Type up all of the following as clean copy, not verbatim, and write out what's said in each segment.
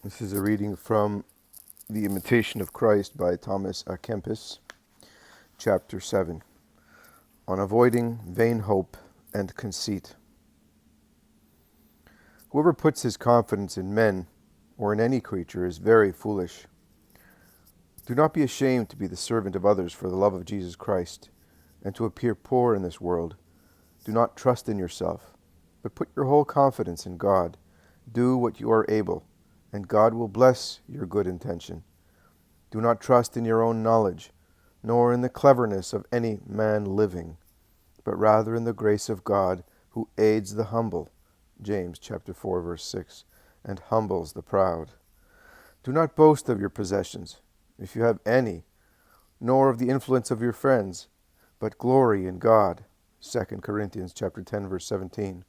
This is a reading from the Imitation of Christ by Thomas à Kempis, chapter 7, on avoiding vain hope and conceit. Whoever puts his confidence in men or in any creature is very foolish. Do not be ashamed to be the servant of others for the love of Jesus Christ, and to appear poor in this world. Do not trust in yourself, but put your whole confidence in God. Do what you are able, and God will bless your good intention. Do not trust in your own knowledge, nor in the cleverness of any man living, but rather in the grace of God, who aids the humble, James chapter 4, verse 6, and humbles the proud. Do not boast of your possessions, if you have any, nor of the influence of your friends, but glory in God, 2 Corinthians chapter 10, verse 17,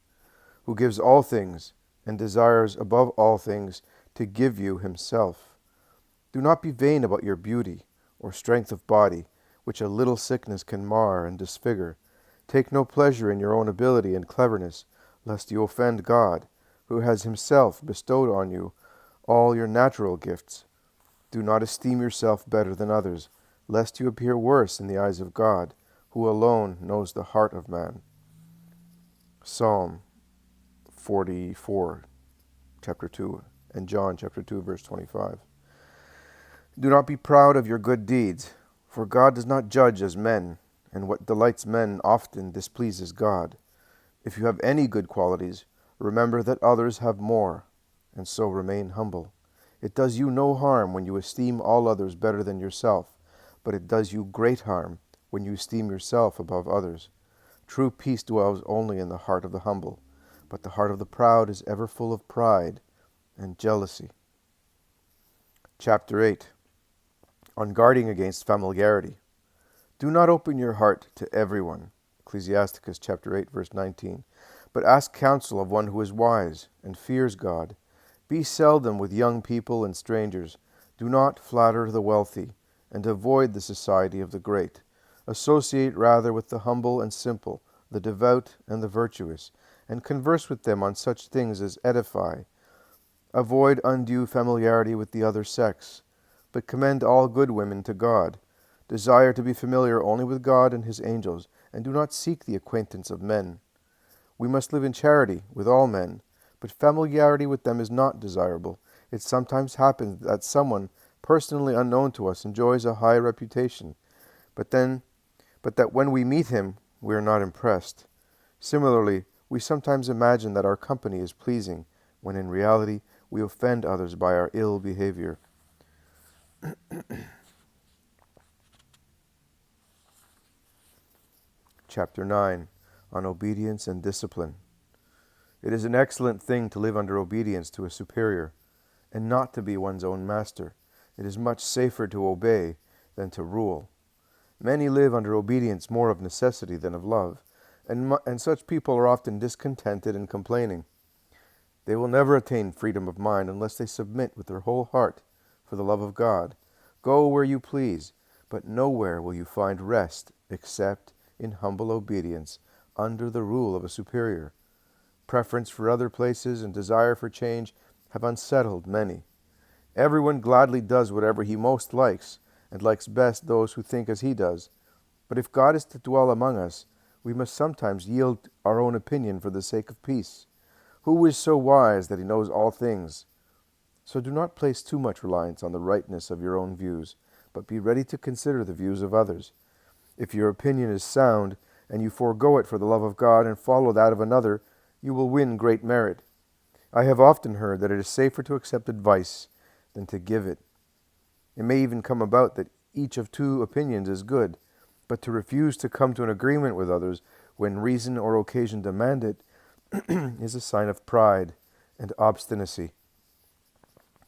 who gives all things, and desires above all things to give you himself. Do not be vain about your beauty or strength of body, which a little sickness can mar and disfigure. Take no pleasure in your own ability and cleverness, lest you offend God, who has himself bestowed on you all your natural gifts. Do not esteem yourself better than others, lest you appear worse in the eyes of God, who alone knows the heart of man. Psalm 44, chapter 2, and John chapter 2, verse 25. Do not be proud of your good deeds, for God does not judge as men, and what delights men often displeases God. If you have any good qualities, remember that others have more, and so remain humble. It does you no harm when you esteem all others better than yourself, but it does you great harm when you esteem yourself above others. True peace dwells only in the heart of the humble, but the heart of the proud is ever full of pride and jealousy. Chapter 8, on guarding against familiarity. Do not open your heart to everyone, Ecclesiasticus chapter 8, verse 19, but ask counsel of one who is wise and fears God. Be seldom with young people and strangers. Do not flatter the wealthy, and avoid the society of the great. Associate rather with the humble and simple, the devout and the virtuous, and converse with them on such things as edify. Avoid undue familiarity with the other sex, but commend all good women to God. Desire to be familiar only with God and his angels, and do not seek the acquaintance of men. We must live in charity with all men, but familiarity with them is not desirable. It sometimes happens that someone personally unknown to us enjoys a high reputation, but that when we meet him, we are not impressed. Similarly, we sometimes imagine that our company is pleasing, when in reality we offend others by our ill behavior. Chapter 9, on obedience and discipline. It is an excellent thing to live under obedience to a superior, and not to be one's own master. It is much safer to obey than to rule. Many live under obedience more of necessity than of love, and such people are often discontented and complaining. They will never attain freedom of mind unless they submit with their whole heart for the love of God. Go where you please, but nowhere will you find rest except in humble obedience under the rule of a superior. Preference for other places and desire for change have unsettled many. Everyone gladly does whatever he most likes, and likes best those who think as he does. But if God is to dwell among us, we must sometimes yield our own opinion for the sake of peace. Who is so wise that he knows all things? So do not place too much reliance on the rightness of your own views, but be ready to consider the views of others. If your opinion is sound, and you forego it for the love of God and follow that of another, you will win great merit. I have often heard that it is safer to accept advice than to give it. It may even come about that each of two opinions is good, but to refuse to come to an agreement with others when reason or occasion demand it is a sign of pride and obstinacy.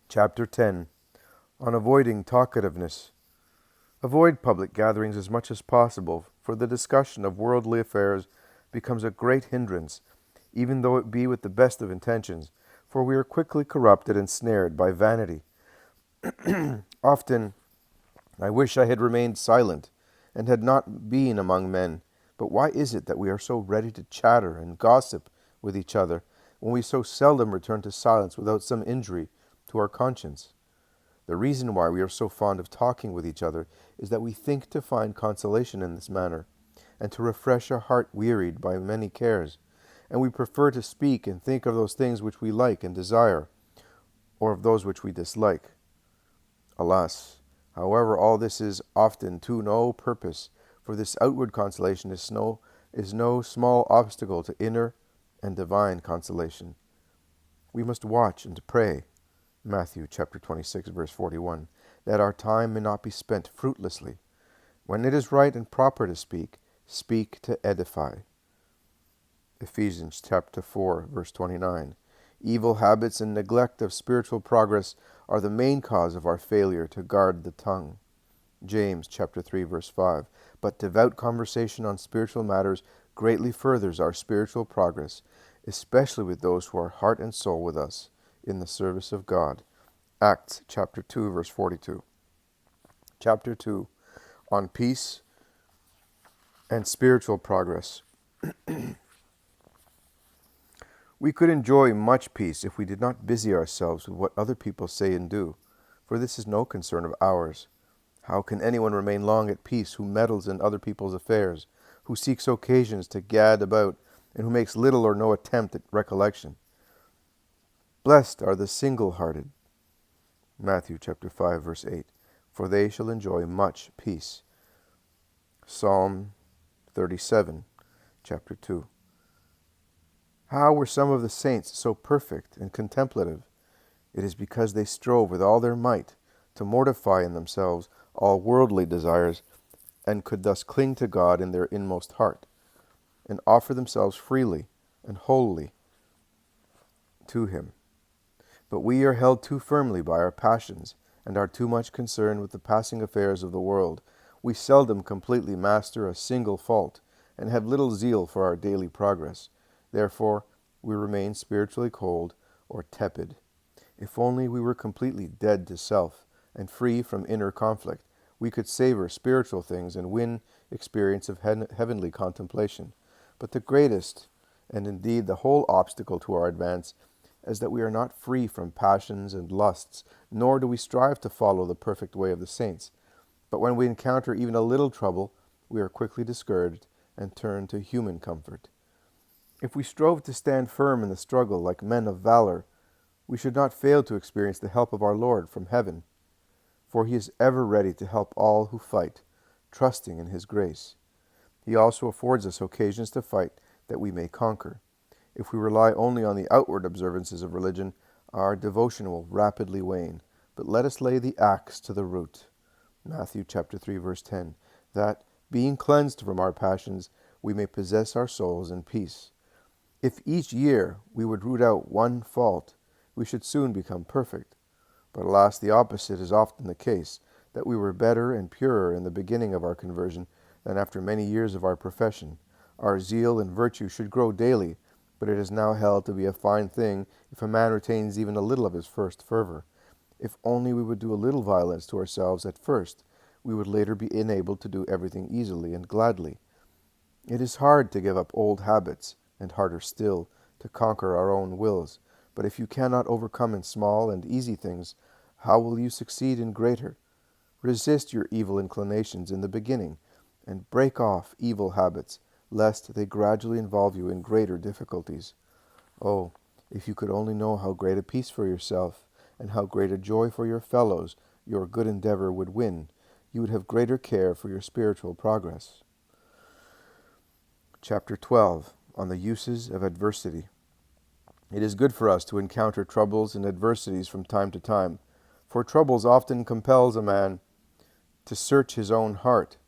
Chapter 10, on avoiding talkativeness. Avoid public gatherings as much as possible, for the discussion of worldly affairs becomes a great hindrance, even though it be with the best of intentions, for we are quickly corrupted and snared by vanity. Often I wish I had remained silent and had not been among men. But why is it that we are so ready to chatter and gossip with each other, when we so seldom return to silence without some injury, to our conscience. The reason why we are so fond of talking with each other is that we think to find consolation in this manner, and to refresh a heart wearied by many cares, and we prefer to speak and think of those things which we like and desire, or of those which we dislike. Alas, however, all this is often to no purpose, for this outward consolation is no small obstacle to inner and divine consolation. We must watch and pray, Matthew chapter 26, verse 41, that our time may not be spent fruitlessly. When it is right and proper to speak, speak to edify. Ephesians chapter 4, verse 29. Evil habits and neglect of spiritual progress are the main cause of our failure to guard the tongue. James chapter 3, verse 5. But devout conversation on spiritual matters greatly furthers our spiritual progress, especially with those who are heart and soul with us in the service of God. Acts chapter 2, verse 42. Chapter 2, on peace and spiritual progress. We could enjoy much peace if we did not busy ourselves with what other people say and do, for this is no concern of ours. How can anyone remain long at peace who meddles in other people's affairs, who seeks occasions to gad about, and who makes little or no attempt at recollection? Blessed are the single-hearted. Matthew chapter 5, verse 8. For they shall enjoy much peace. Psalm 37, chapter 2. How were some of the saints so perfect and contemplative? It is because they strove with all their might to mortify in themselves all worldly desires, and could thus cling to God in their inmost heart, and offer themselves freely and wholly to Him. But we are held too firmly by our passions, and are too much concerned with the passing affairs of the world. We seldom completely master a single fault, and have little zeal for our daily progress. Therefore, we remain spiritually cold or tepid. If only we were completely dead to self and free from inner conflict, we could savor spiritual things and win experience of heavenly contemplation. But the greatest, and indeed the whole obstacle to our advance, is that we are not free from passions and lusts, nor do we strive to follow the perfect way of the saints. But when we encounter even a little trouble, we are quickly discouraged and turn to human comfort. If we strove to stand firm in the struggle like men of valor, we should not fail to experience the help of our Lord from heaven, for He is ever ready to help all who fight, trusting in His grace. He also affords us occasions to fight that we may conquer. If we rely only on the outward observances of religion, our devotion will rapidly wane. But let us lay the axe to the root. Matthew chapter 3, verse 10, that, being cleansed from our passions, we may possess our souls in peace. If each year we would root out one fault, we should soon become perfect. But alas, the opposite is often the case, that we were better and purer in the beginning of our conversion than after many years of our profession. Our zeal and virtue should grow daily, but it is now held to be a fine thing if a man retains even a little of his first fervor. If only we would do a little violence to ourselves at first, we would later be enabled to do everything easily and gladly. It is hard to give up old habits, and harder still to conquer our own wills. But if you cannot overcome in small and easy things, how will you succeed in greater? Resist your evil inclinations in the beginning, and break off evil habits, lest they gradually involve you in greater difficulties. Oh, if you could only know how great a peace for yourself, and how great a joy for your fellows your good endeavor would win, you would have greater care for your spiritual progress. Chapter 12, on the uses of adversity. It is good for us to encounter troubles and adversities from time to time, for troubles often compels a man to search his own heart.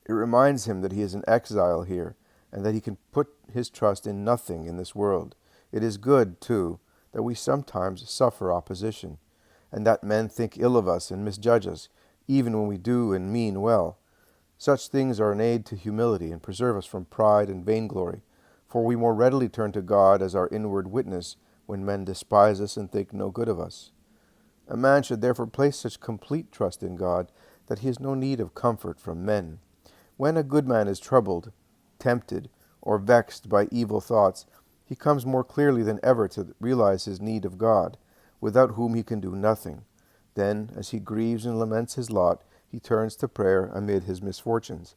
It reminds him that he is an exile here, and that he can put his trust in nothing in this world. It is good, too, that we sometimes suffer opposition, and that men think ill of us and misjudge us, even when we do and mean well. Such things are an aid to humility and preserve us from pride and vainglory, for we more readily turn to God as our inward witness when men despise us and think no good of us. A man should therefore place such complete trust in God that he has no need of comfort from men. When a good man is troubled, tempted, or vexed by evil thoughts, he comes more clearly than ever to realize his need of God. without whom he can do nothing. Then, as he grieves and laments his lot, he turns to prayer amid his misfortunes.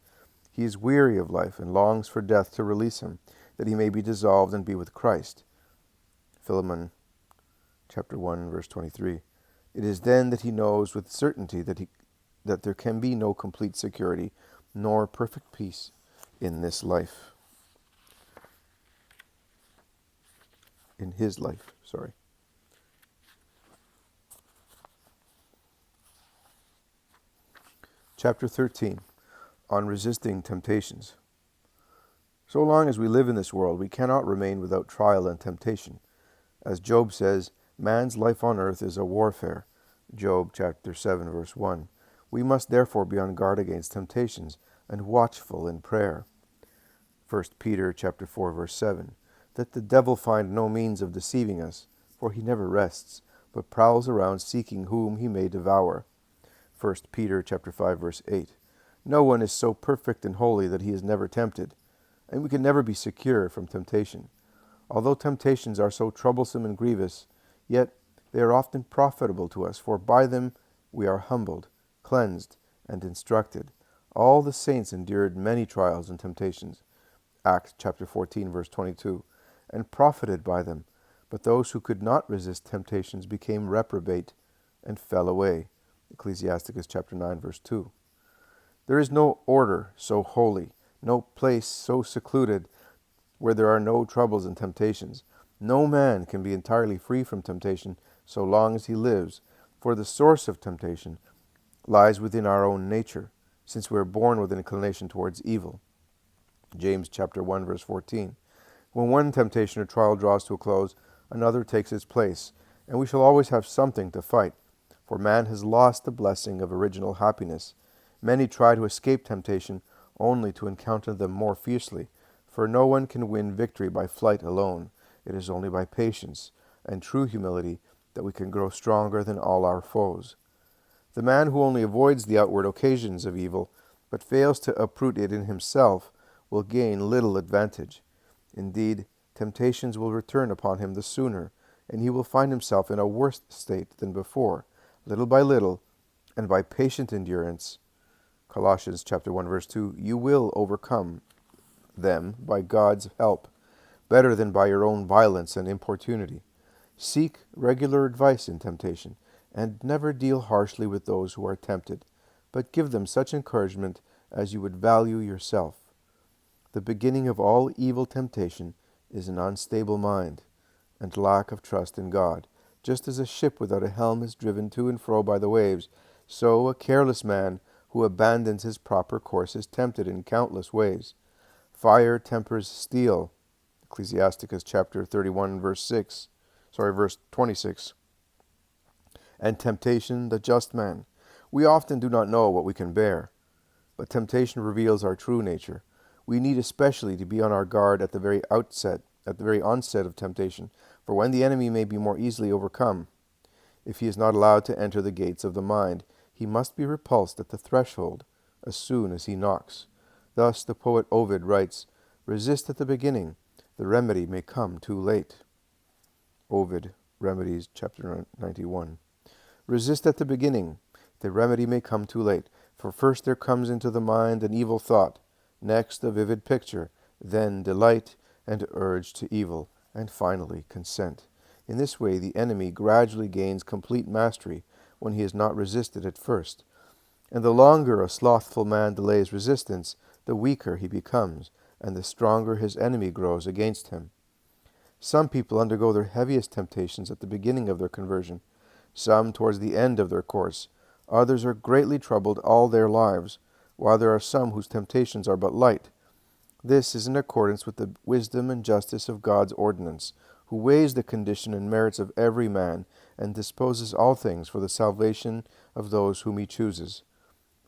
He is weary of life and longs for death to release him, that he may be dissolved and be with Christ. Philemon chapter 1, verse 23. It is then that he knows with certainty that there can be no complete security nor perfect peace in this life. In his life, sorry. Chapter 13, Unresisting Temptations. So long as we live in this world, we cannot remain without trial and temptation. As Job says, man's life on earth is a warfare. Job chapter 7, verse 1. We must therefore be on guard against temptations and watchful in prayer. 1 Peter chapter 4, verse 7. That the devil find no means of deceiving us, for he never rests, but prowls around seeking whom he may devour. 1 Peter chapter 5, verse 8. No one is so perfect and holy that he is never tempted, and we can never be secure from temptation. Although temptations are so troublesome and grievous, yet they are often profitable to us, for by them we are humbled, cleansed, and instructed. All the saints endured many trials and temptations, Acts chapter 14, verse 22, and profited by them. But those who could not resist temptations became reprobate and fell away, Ecclesiasticus chapter 9, verse 2. There is no order so holy, no place so secluded where there are no troubles and temptations. No man can be entirely free from temptation so long as he lives, for the source of temptation lies within our own nature, since we are born with an inclination towards evil. James chapter 1, verse 14. When one temptation or trial draws to a close, another takes its place, and we shall always have something to fight, for man has lost the blessing of original happiness. Many try to escape temptation only to encounter them more fiercely, for no one can win victory by flight alone. It is only by patience and true humility that we can grow stronger than all our foes. The man who only avoids the outward occasions of evil, but fails to uproot it in himself, will gain little advantage. Indeed, temptations will return upon him the sooner, and he will find himself in a worse state than before. Little by little, and by patient endurance, Colossians chapter 1, verse 2, you will overcome them by God's help, better than by your own violence and importunity. Seek regular advice in temptation, and never deal harshly with those who are tempted, but give them such encouragement as you would value yourself. The beginning of all evil temptation is an unstable mind and lack of trust in God. Just as a ship without a helm is driven to and fro by the waves, so a careless man who abandons his proper course is tempted in countless ways. Fire tempers steel, Ecclesiasticus chapter 31, verse 26. And temptation the just man. We often do not know what we can bear, but temptation reveals our true nature. We need especially to be on our guard at the very onset of temptation, for when the enemy may be more easily overcome, if he is not allowed to enter the gates of the mind, he must be repulsed at the threshold as soon as he knocks. Thus the poet Ovid writes, resist at the beginning, the remedy may come too late. Ovid, Remedies, chapter 91. Resist at the beginning, the remedy may come too late, for first there comes into the mind an evil thought, next a vivid picture, then delight and urge to evil, and finally consent. In this way the enemy gradually gains complete mastery when he is not resisted at first. And the longer a slothful man delays resistance, the weaker he becomes, and the stronger his enemy grows against him. Some people undergo their heaviest temptations at the beginning of their conversion, some towards the end of their course. Others are greatly troubled all their lives, while there are some whose temptations are but light. This is in accordance with the wisdom and justice of God's ordinance, who weighs the condition and merits of every man, and disposes all things for the salvation of those whom he chooses.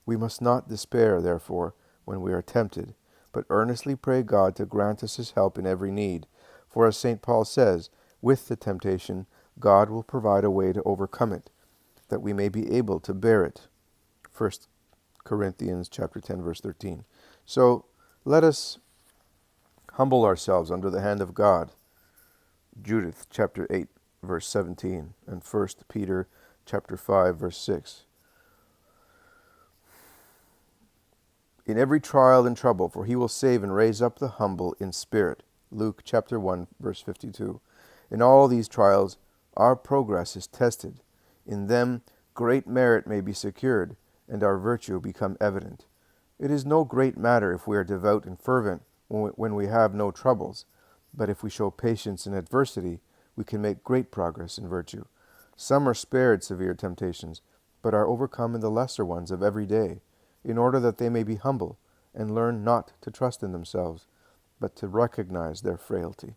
We must not despair, therefore, when we are tempted, but earnestly pray God to grant us his help in every need. For as St. Paul says, with the temptation, God will provide a way to overcome it, that we may be able to bear it. 1 Corinthians chapter 10, verse 13. So let us humble ourselves under the hand of God. Judith chapter 8, verse 17, and 1 Peter chapter 5, verse 6. In every trial and trouble, for he will save and raise up the humble in spirit. Luke chapter 1, verse 52. In all these trials, our progress is tested. In them, great merit may be secured, and our virtue become evident. It is no great matter if we are devout and fervent when we have no troubles, but if we show patience in adversity, we can make great progress in virtue. Some are spared severe temptations, but are overcome in the lesser ones of every day, in order that they may be humble and learn not to trust in themselves, but to recognize their frailty.